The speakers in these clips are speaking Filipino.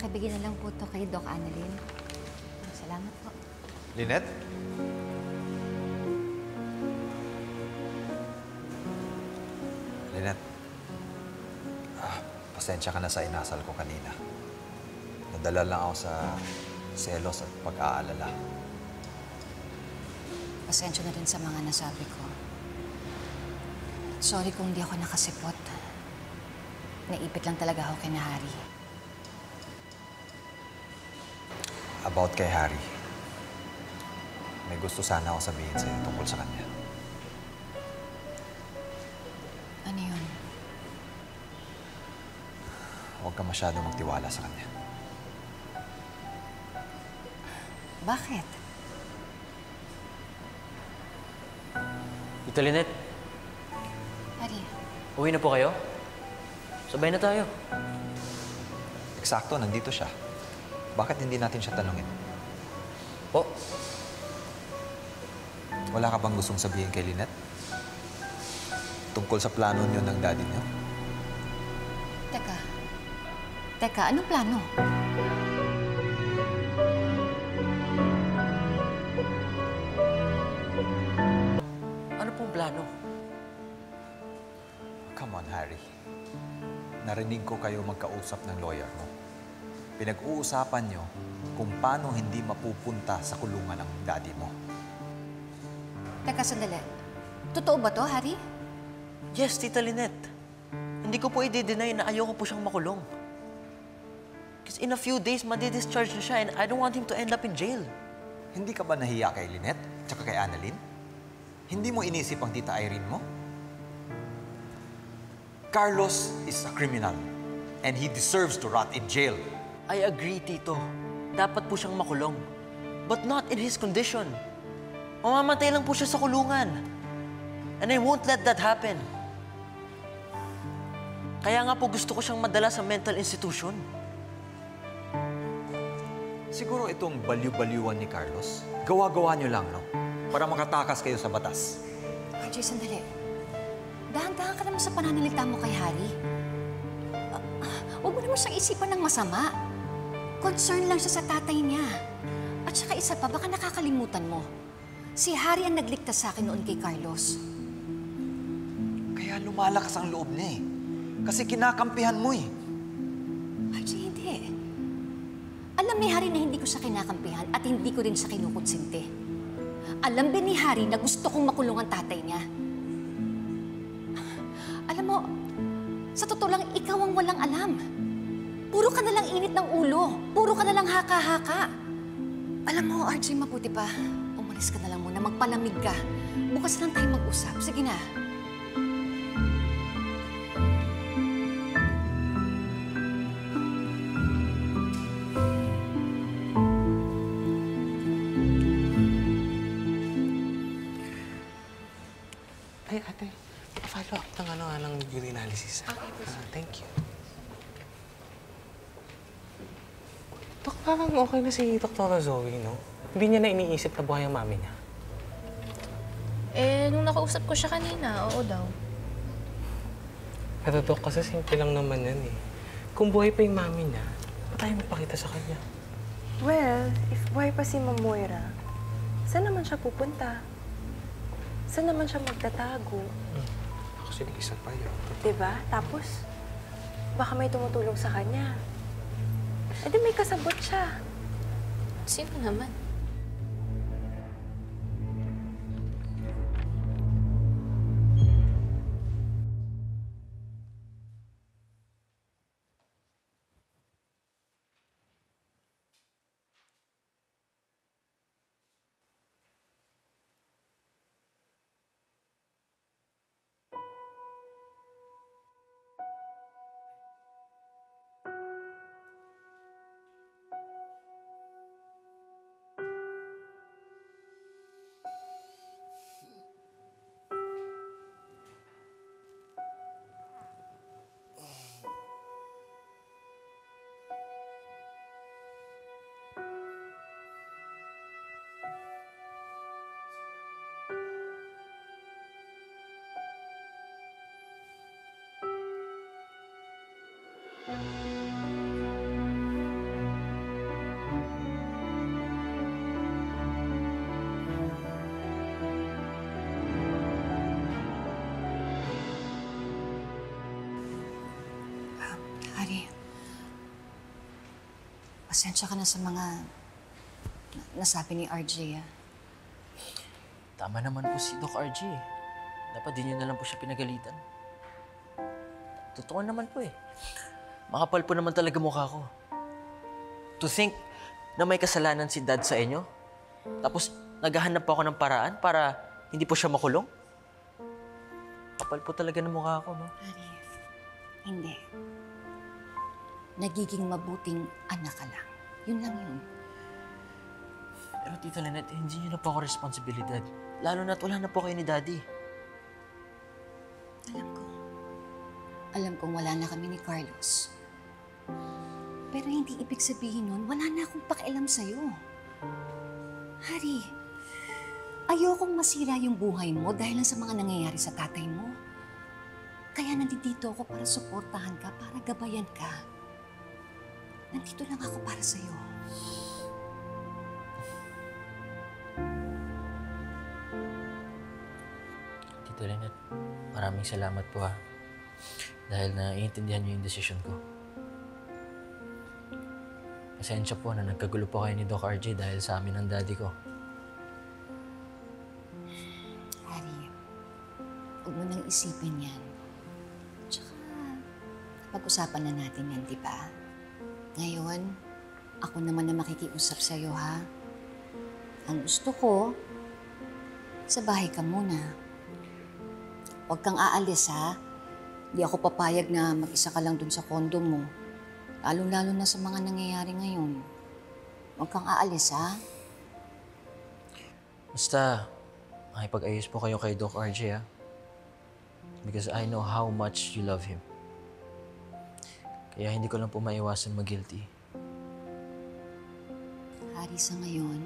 Pakibigay na lang po to kay Doc Annalyn. Salamat po. Lynette? Lynette, pasensya ka na sa inasal ko kanina. Nadala lang ako sa selos at pag-aalala. Pasensya na rin sa mga nasabi ko. Sorry kung di ako nakasipot. Naipit lang talaga ako kay na Harry. About kay Harry. May gusto sana ako sabihin sa'yo tungkol sa kanya. Ano yun? Huwag ka masyado magtiwala sa kanya. Bakit? Tita Lynette, Harry, uwi na po kayo? Sabay na tayo. Eksakto, nandito siya. Bakit hindi natin siya tanungin? Po? Wala ka bang gustong sabihin kay Lynette? Tungkol sa plano niyo ng daddy niyo? Teka, anong plano? Ano pong plano? Come on, Harry. Narinig ko kayo magkausap ng lawyer mo. Pinag-uusapan niyo kung paano hindi mapupunta sa kulungan ang daddy mo. Teka, sandali. Totoo ba to, Harry? Yes, Tita Lynette. Hindi ko po i-deny na ayoko po siyang makulong. Kasi in a few days, madi-discharge na siya and I don't want him to end up in jail. Hindi ka ba nahiya kay Lynette tsaka kay Annalyn? Hindi mo inisip ang tita Irene mo? Carlos is a criminal and he deserves to rot in jail. I agree, Tito. Dapat po siyang makulong. But not in his condition. Mamamatay lang po siya sa kulungan. And I won't let that happen. Kaya nga po gusto ko siyang madala sa mental institution. Siguro itong baliw-baliwan ni Carlos, gawa-gawa niyo lang, no? Para makatakas kayo sa batas. RJ, sandali. Dahan-dahan ka naman sa pananalita mo kay Harry. Huwag mo naman siyang isipan ng masama. Concern lang siya sa tatay niya. At saka isa pa, baka nakakalimutan mo. Si Harry ang nagligtas sa akin noon kay Carlos. Kaya lumalakas ang loob niya eh. Kasi kinakampihan mo eh. RJ, hindi. Alam ni Harry na hindi ko siya kinakampihan at hindi ko rin siya kinukonsente. Alam din ni Harry na gusto kong makulong ang tatay niya. Alam mo, sa totoo lang, ikaw ang walang alam. Puro ka nalang init ng ulo. Puro ka nalang haka-haka. Alam mo, RJ, mabuti pa. Umalis ka na lang muna, magpalamig ka. Bukas lang tayo mag-usap. Sige na. Ay, ate, follow up ng urine analysis. Okay, thank you. Dok, parang okay na si Dr. Zoe, no? Hindi niya na iniisip na buhay ang mami niya. Eh, nung nakausap ko siya kanina, oo daw. Pero Dok, kasi simple lang naman yan eh. Kung buhay pa yung mami niya, ba't tayo magpakita sa kanya? Well, if buhay pa si Ma'am Moira, saan naman siya pupunta? Saan naman siya magtatago? Actually, isa pa yun. Diba? Tapos, baka may tumutulong sa kanya. Eh di may kasabot siya. Sino naman? Pasensya ka na sa mga nasabi ni RJ, ah. Tama naman po si Doc RJ. Dapat din yun na lang po siya pinagalitan. Totoo naman po eh. Makapal po naman talaga mukha ko. To think na may kasalanan si Dad sa inyo, tapos naghahanap po ako ng paraan para hindi po siya makulong? Kapal po talaga ng mukha ko, no? Arif, hindi. Nagiging mabuting anak ka lang. Yun lang yun. Pero Tita Lynette, hindi niyo na po ako responsibilidad. Lalo na't wala na po kayo ni Daddy. Alam ko. Alam kong wala na kami ni Carlos. Pero hindi ibig sabihin nun, wala na akong pakialam sa'yo. Hari, ayokong masira yung buhay mo dahil lang sa mga nangyayari sa tatay mo. Kaya nandito ako para suportahan ka, para gabayan ka. Nandito lang ako para sa'yo. Tita Lynette, maraming salamat po ha. Dahil naiintindihan niyo yung desisyon ko. Pasensya po na nagkagulo po kayo ni Doc RJ dahil sa amin ng daddy ko. Hari, huwag mo nang isipin yan. Tsaka, pag-usapan na natin yan, di ba? Ngayon, ako naman na makikiusap sa'yo, ha? Ang gusto ko, sa bahay ka muna. Huwag kang aalis, ha? Di ako papayag na mag-isa ka lang dun sa kondo mo. Lalo-lalo na sa mga nangyayari ngayon. Huwag kang aalis, ha? Basta, makipag-ayos po kayo kay Doc RJ, ha? Because I know how much you love him. Kaya hindi ko lang po maiwasan mag-guilty. Hari, sa ngayon,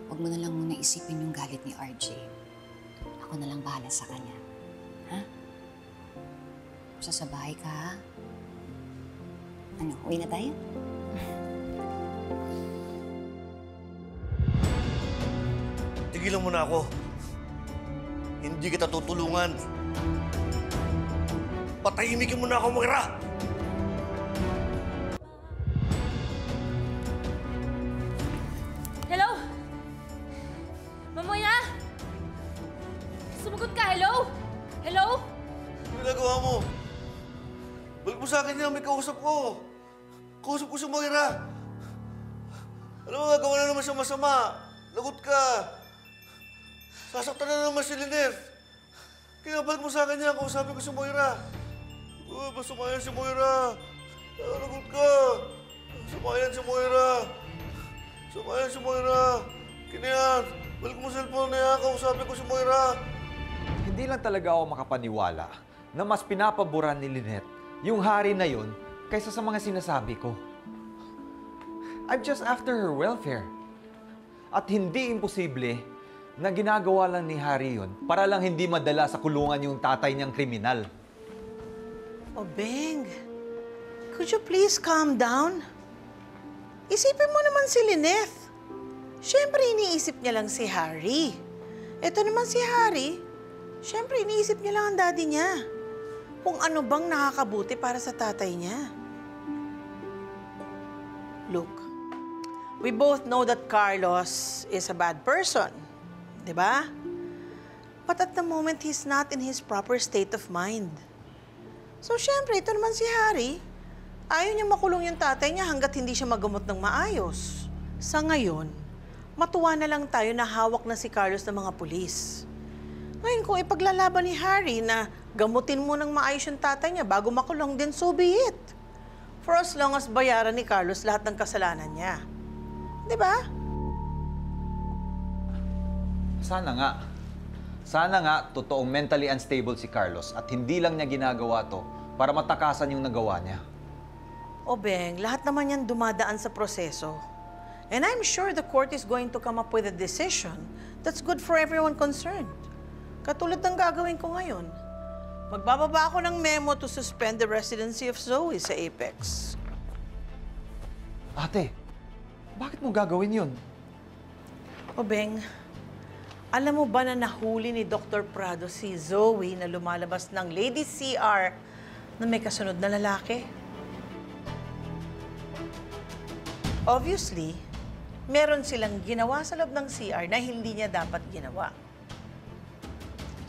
huwag mo na lang muna isipin yung galit ni RJ. Ako na lang bahala sa kanya. Ha? Basta sa bahay ka, ha? Ano, uwi na tayo? Tigilan mo na ako. Hindi kita tutulungan. Patahimikin mo na ako, Moira! Hello? Mamoya? Sumagot ka, hello? Hello? Ano ginagawa mo? Balik mo sa akin yan, may kausap ko. Kausap ko si Moira. Alam mo, gagawa na naman siya masama. Lagot ka. Sasaktan na naman si Lynette. Kaya balik mo sa akin yan, kausapin ko si Moira. Basta sumayan si Moira. Lagot ka. Sumayan si Moira. Sumayan si Moira. Kinayan, balik mo sa cellphone na yan, kausapin ko si Moira. Hindi lang talaga ako makapaniwala na mas pinapaboran ni Lynette yung hari na yon kaysa sa mga sinasabi ko. I'm just after her welfare. At hindi imposible na ginagawa lang ni Harry yun para lang hindi madala sa kulungan yung tatay niyang kriminal. Oh, Beng, could you please calm down? Isipin mo naman si Lynette. Siyempre, iniisip niya lang si Harry. Ito naman si Harry, siyempre, iniisip niya lang ang daddy niya. Kung ano bang nakakabuti para sa tatay niya. Look, we both know that Carlos is a bad person, di ba? But at the moment, he's not in his proper state of mind. So, siyempre, ito naman si Harry, ayaw niya makulong yung tatay niya hanggat hindi siya magamot ng maayos. Sa ngayon, matuwa na lang tayo na hawak na si Carlos ng mga pulis. Ngayon, kung ipaglalaban ni Harry na gamutin mo ng maayos yung tatay niya bago makulong din, so be it. For as long as bayaran ni Carlos lahat ng kasalanan niya. Di ba? Sana nga. Sana nga totoong mentally unstable si Carlos at hindi lang niya ginagawa to para matakasan yung nagawa niya. O Beng, lahat naman yan dumadaan sa proseso. And I'm sure the court is going to come up with a decision that's good for everyone concerned. Katulad ng gagawin ko ngayon. Magbababa ako ng memo to suspend the residency of Zoe sa Apex. Ate, bakit mo gagawin yun? O Beng, alam mo ba na nahuli ni Dr. Prado si Zoe na lumalabas ng Lady CR na may kasunod na lalaki? Obviously, meron silang ginawa sa loob ng CR na hindi niya dapat ginawa.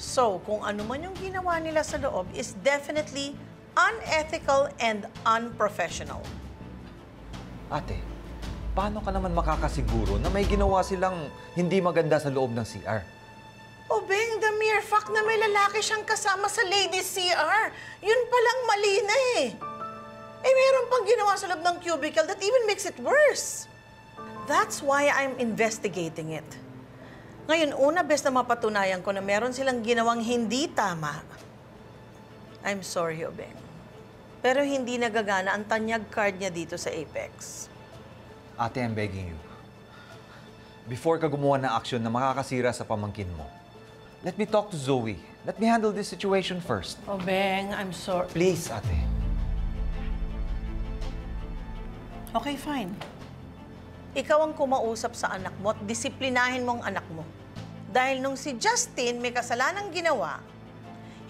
So, kung ano man yung ginawa nila sa loob is definitely unethical and unprofessional. Ate, paano ka naman makakasiguro na may ginawa silang hindi maganda sa loob ng CR? Oh, Beng, the mere fact na may lalaki siyang kasama sa ladies' CR, yun palang mali na eh. Eh, meron pang ginawa sa loob ng cubicle that even makes it worse. That's why I'm investigating it. Ngayon, una, bes na mapatunayan ko na meron silang ginawang hindi tama. I'm sorry, Obeng. Pero hindi nagagana ang tanyag card niya dito sa Apex. Ate, I'm begging you. Before ka gumawa ng aksyon na makakasira sa pamangkin mo, let me talk to Zoe. Let me handle this situation first. Obeng, I'm sorry. Please, ate. Okay, fine. Ikaw ang kumausap sa anak mo at disiplinahin mo ang anak mo. Dahil nung si Justin may kasalanang ginawa,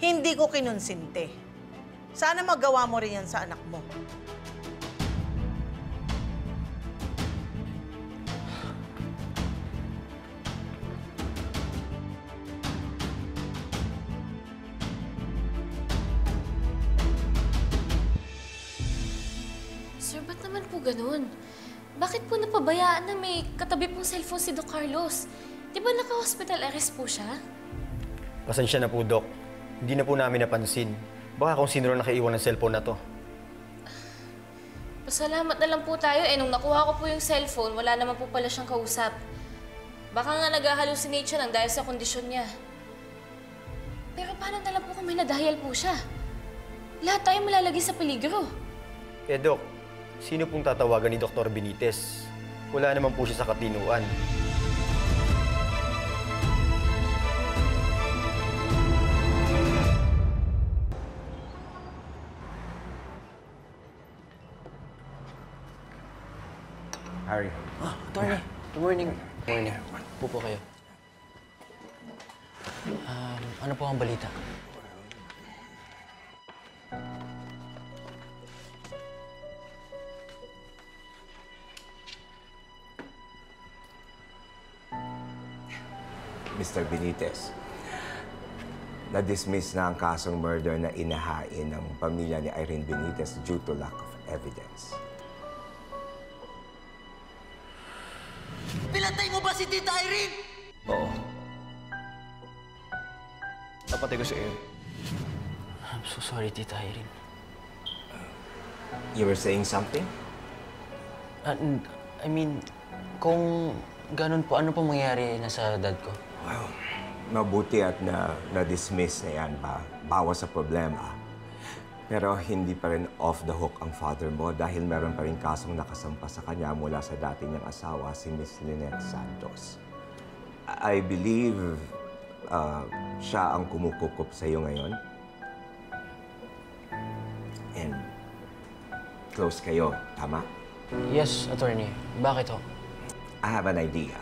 hindi ko kinonsinte. Sana magawa mo rin yan sa anak mo. Sir, ba't naman po ganun? Bakit po napabayaan na may katabi pong cellphone si Doc Carlos? Di ba naka-hospital arrest po siya? Pasensya na po, Doc. Hindi na po namin napansin. Baka kung sino rin nakaiwan ng cellphone na to. Pasalamat na lang po tayo. Nung nakuha ko po yung cellphone, wala naman po pala siyang kausap. Baka nga nag-hallucinate siya nang dahil sa kondisyon niya. Pero paano na lang po kung may nadahil po siya? Lahat tayo malalagay sa peligro. Eh, Doc, sino pong tatawagan ni Dr. Benitez? Wala naman po siya sa katinuan. Harry. Attorney, good morning. Morning. Pupo kayo. Ano po ang balita? Mr. Benitez, na-dismiss na ang kasong murder na inahain ng pamilya ni Irene Benitez due to lack of evidence. Pinatay mo ba si Tita Irene? Oo. Napatay ko si Erin. I'm so sorry, Tita Irene. You were saying something? I mean, kung ganun po, ano po mangyari na sa dad ko? Well, mabuti at na-dismiss na yan ba? Bawas sa problema. Pero hindi pa rin off the hook ang father mo dahil meron pa rin kasong nakasampa sa kanya mula sa dati niyang asawa, si Miss Lynette Santos. I believe siya ang kumukukup sa iyo ngayon. And close kayo, tama? Yes, attorney. Bakit ho? I have an idea.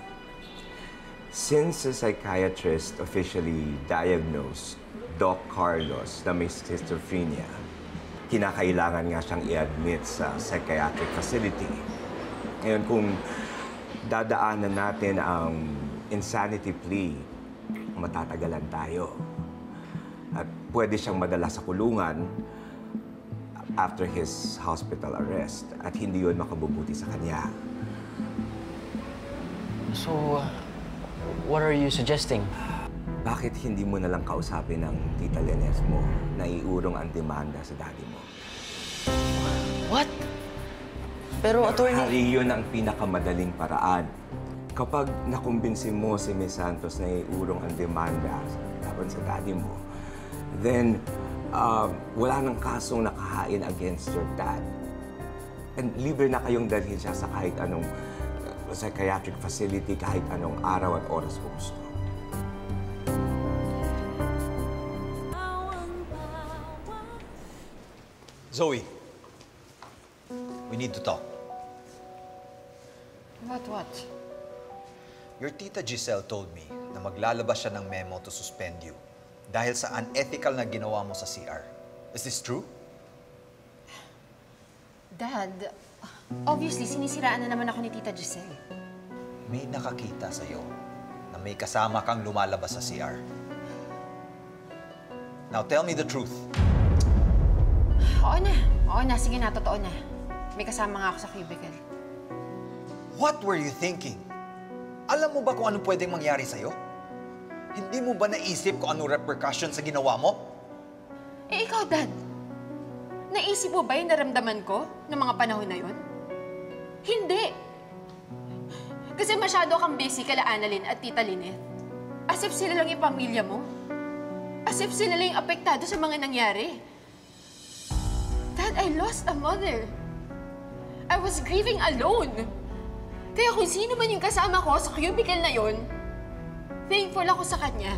Since a psychiatrist officially diagnosed Doc Carlos na may schizophrenia, kinakailangan nga siyang i-admit sa psychiatric facility. Ngayon, kung dadaanan natin ang insanity plea, matatagalan tayo. At pwede siyang madala sa kulungan after his hospital arrest at hindi yun makabubuti sa kanya. So, what are you suggesting? Bakit hindi mo nalang kausapin ng Tita Lynette mo na iurong ang demanda sa daddy mo? What? Pero, attorney... Hari, yun ang pinakamadaling paraan. Kapag nakumbinsin mo si Miss Santos na iurong ang demanda laban sa daddy mo, then wala nang kasong nakahain against your dad. And libre na kayong dalhin siya sa kahit anong psychiatric facility, kahit anong araw at oras kung gusto. Zoe, we need to talk. What? Your tita Giselle told me na maglalabas siya ng memo to suspend you dahil sa unethical na ginawa mo sa CR. Is this true? Dad, Obviously, sinisiraan na naman ako ni Tita Giselle. May nakakita sa'yo na may kasama kang lumalabas sa CR. Now tell me the truth. Oo na. Sige na, totoo na. May kasama nga ako sa cubicle. What were you thinking? Alam mo ba kung ano pwedeng mangyari sa'yo? Hindi mo ba naisip kung anong repercussion sa ginawa mo? Eh, ikaw, Dad. Naisip mo ba yung naramdaman ko noong mga panahon na yun? Hindi. Kasi masyado kang busy kala Annalyn at Tita Lynette. As if sila lang yung pamilya mo. As if sila lang yung apektado sa mga nangyari. Dad, I lost a mother. I was grieving alone. Kaya kung sino man yung kasama ko sa cubicle na yun, thankful ako sa kanya.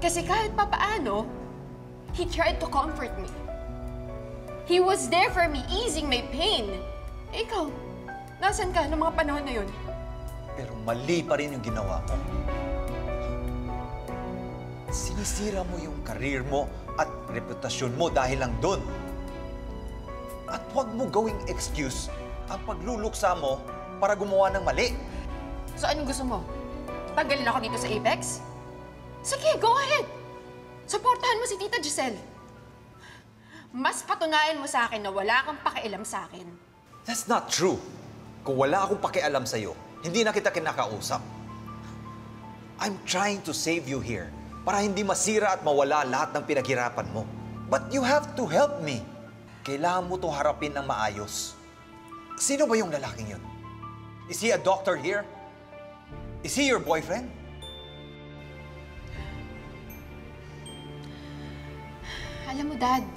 Kasi kahit papaano, he tried to comfort me. He was there for me, easing my pain. Eh, ikaw, nasan ka noong mga panahon na yun? Pero mali pa rin yung ginawa mo. Sinisira mo yung karir mo at reputasyon mo dahil lang doon. At huwag mo gawing excuse ang pagluluksa mo para gumawa ng mali. So anong gusto mo? Tanggalin ako dito sa Apex? Sige, go ahead! Suportahan mo si Tita Giselle. Mas patunayan mo sa akin na wala kang pakialam sa akin. That's not true. Kung wala akong pakialam sa'yo, hindi na kita kinakausap. I'm trying to save you here para hindi masira at mawala lahat ng pinaghirapan mo. But you have to help me. Kailangan mo itong harapin ng maayos. Sino ba yung lalaking yun? Is he a doctor here? Is he your boyfriend? Alam mo, Dad,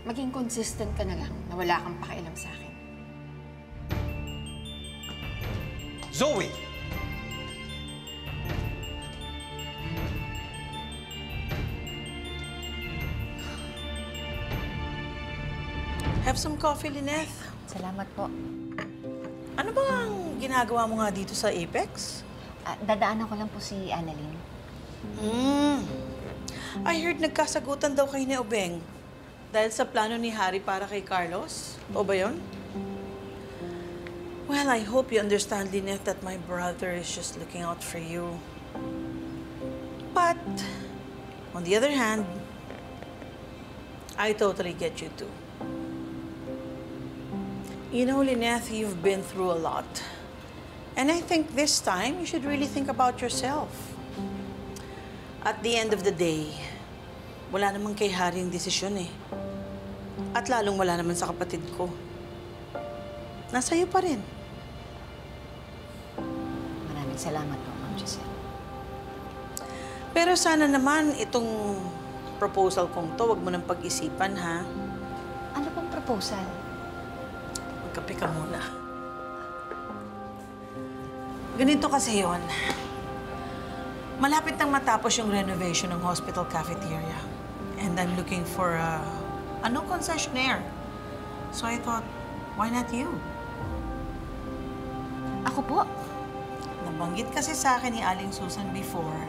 maging consistent ka na lang na wala kang pakialam sa akin. Zoe! Have some coffee, Lynette. Salamat po. Ano bang ginagawa mo nga dito sa Apex? Dadaanan ko lang po si Annalyn. I heard nagkasagutan daw kayo ni Obeng dahil sa plano ni Harry para kay Carlos. O ba yun? Well, I hope you understand, Lynette, that my brother is just looking out for you. But, on the other hand, I totally get you too. You know, Lynette, you've been through a lot. And I think this time, you should really think about yourself. At the end of the day, wala naman kay Harry yung desisyon eh. At lalong wala naman sa kapatid ko. Nasa iyo pa rin. Maraming salamat po, Ma'am Giselle. Pero sana naman itong proposal kong to, wag mo nang pag-isipan, ha? Ano pong proposal? Magkape ka muna. Ganito kasi yun. Malapit nang matapos yung renovation ng hospital cafeteria. And I'm looking for a new concessionaire. So I thought, why not you? Ako po? Nabanggit kasi sa akin ni Aling Susan before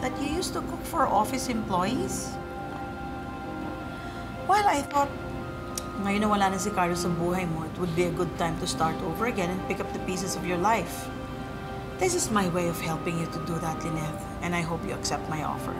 that you used to cook for office employees. Well, I thought, ngayon na wala na si Carlos sa buhay mo, it would be a good time to start over again and pick up the pieces of your life. This is my way of helping you to do that, Lynette, and I hope you accept my offer.